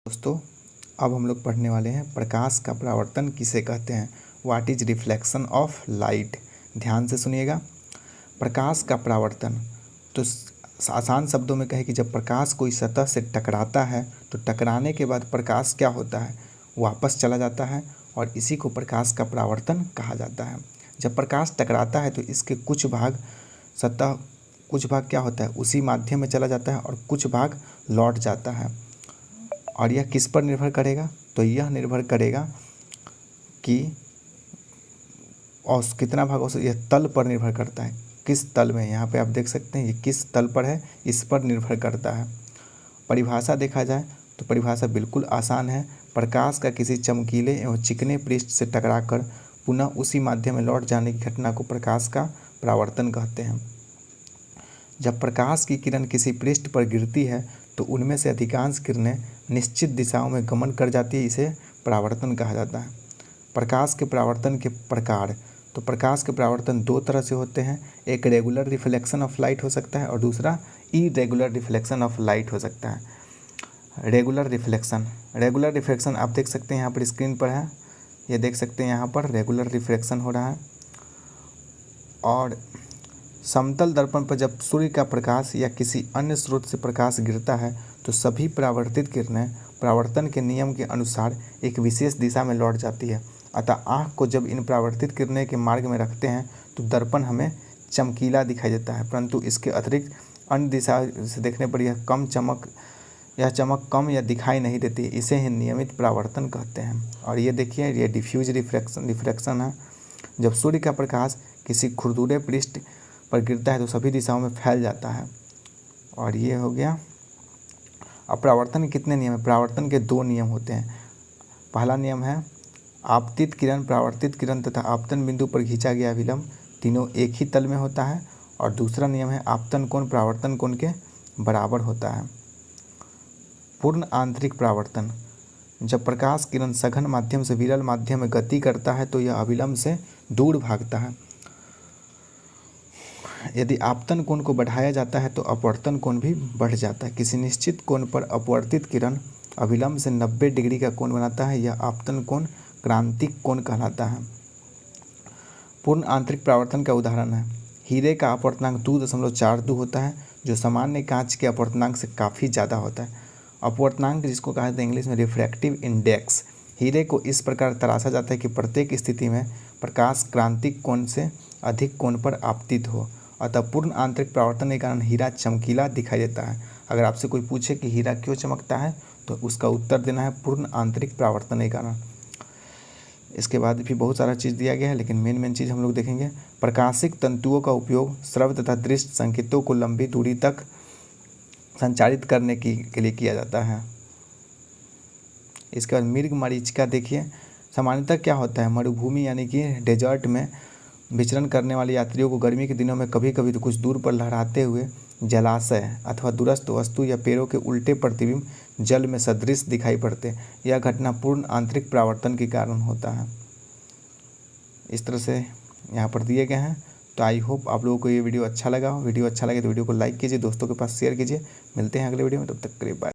दोस्तों, अब हम लोग पढ़ने वाले हैं प्रकाश का परावर्तन किसे कहते हैं। What is reflection of light. ध्यान से सुनिएगा। प्रकाश का परावर्तन तो आसान शब्दों में कहे कि जब प्रकाश कोई सतह से टकराता है तो टकराने के बाद प्रकाश क्या होता है, वापस चला जाता है और इसी को प्रकाश का परावर्तन कहा जाता है। जब प्रकाश टकराता है तो इसके कुछ भाग क्या होता है, उसी माध्यम में चला जाता है और कुछ भाग लौट जाता है। और यह किस पर निर्भर करेगा, तो यह निर्भर करेगा कि और कितना भाग औसत, यह तल पर निर्भर करता है, किस तल में। यहाँ पे आप देख सकते हैं ये किस तल पर है, इस पर निर्भर करता है। परिभाषा देखा जाए तो परिभाषा बिल्कुल आसान है। प्रकाश का किसी चमकीले एवं चिकने पृष्ठ से टकराकर पुनः उसी माध्यम में लौट जाने की घटना को प्रकाश का परावर्तन कहते हैं। जब प्रकाश की किरण किसी पृष्ठ पर गिरती है तो उनमें से अधिकांश किरणें निश्चित दिशाओं में गमन कर जाती है, इसे परावर्तन कहा जाता है। प्रकाश के परावर्तन के प्रकार, तो प्रकाश के परावर्तन दो तरह से होते हैं। एक रेगुलर रिफ्लेक्शन ऑफ लाइट हो सकता है और दूसरा इरेगुलर रिफ्लेक्शन ऑफ लाइट हो सकता है। रेगुलर रिफ्लेक्शन आप देख सकते हैं यहाँ पर स्क्रीन पर है, ये देख सकते हैं यहाँ पर रेगुलर रिफ्लेक्शन हो रहा है। और समतल दर्पण पर जब सूर्य का प्रकाश या किसी अन्य स्रोत से प्रकाश गिरता है तो सभी परावर्तित किरणें परावर्तन के नियम के अनुसार एक विशेष दिशा में लौट जाती है। अतः आँख को जब इन परावर्तित किरणें के मार्ग में रखते हैं तो दर्पण हमें चमकीला दिखाई देता है, परंतु इसके अतिरिक्त अन्य दिशा से देखने पर यह चमक कम या दिखाई नहीं देती। इसे ही नियमित परावर्तन कहते हैं। और ये देखिए, ये डिफ्यूज रिफ्रैक्शन है। जब सूर्य का प्रकाश किसी खुरदुरे पृष्ठ पर गिरता है तो सभी दिशाओं में फैल जाता है। और ये हो गया। अब परावर्तन के कितने नियम हैं? परावर्तन के दो नियम होते हैं। पहला नियम है आपतित किरण, परावर्तित किरण तथा आपतन बिंदु पर खींचा गया विलंब तीनों एक ही तल में होता है। और दूसरा नियम है आपतन कोण परावर्तन कोण के बराबर होता है। पूर्ण आंतरिक परावर्तन, जब प्रकाश किरण सघन माध्यम से विरल माध्यम में गति करता है तो यह अविलंब से दूर भागता है। यदि आपतन कोण को बढ़ाया जाता है तो अपवर्तन कोण भी बढ़ जाता है। किसी निश्चित कोण पर अपवर्तित किरण अविलंब से 90 डिग्री का कोण बनाता है, यह आपतन कोण क्रांतिक कोण कहलाता है। पूर्ण आंतरिक परावर्तन का उदाहरण है हीरे का अपवर्तनांक 2.42 होता है, जो सामान्य कांच के अपवर्तनांक से काफ़ी ज़्यादा होता है। अपवर्तनांक जिसको कहा जाता है इंग्लिश में रिफ्रैक्टिव इंडेक्स। हीरे को इस प्रकार तराशा जाता है कि प्रत्येक स्थिति में प्रकाश क्रांतिक कोण से अधिक कोण पर आपतित हो। अतः पूर्ण आंतरिक परावर्तन के कारण हीरा चमकीला दिखाई देता है। अगर आपसे कोई पूछे कि हीरा क्यों चमकता है तो उसका उत्तर देना है पूर्ण आंतरिक परावर्तन के कारण। इसके बाद भी बहुत सारा चीज़ दिया गया है, लेकिन मेन चीज़ हम लोग देखेंगे। प्रकाशिक तंतुओं का उपयोग श्रव्य तथा दृश्य संकेतों को लंबी दूरी तक संचारित करने के लिए किया जाता है। इसके बाद मृग मरीचिका देखिए। सामान्यतः क्या होता है, मरुभूमि यानी कि डेजर्ट में विचरण करने वाले यात्रियों को गर्मी के दिनों में कभी कभी तो कुछ दूर पर लहराते हुए जलाशय अथवा दूरस्थ वस्तु या पेड़ों के उल्टे प्रतिबिंब जल में सदृश दिखाई पड़ते। यह घटना पूर्ण आंतरिक परावर्तन के कारण होता है। इस तरह से यहाँ पर दिए गए हैं। तो आई होप आप लोगों को ये वीडियो अच्छा लगा हो। वीडियो अच्छा लगे तो वीडियो को लाइक कीजिए, दोस्तों के पास शेयर कीजिए। मिलते हैं अगले वीडियो में, तब तक के लिए बाय।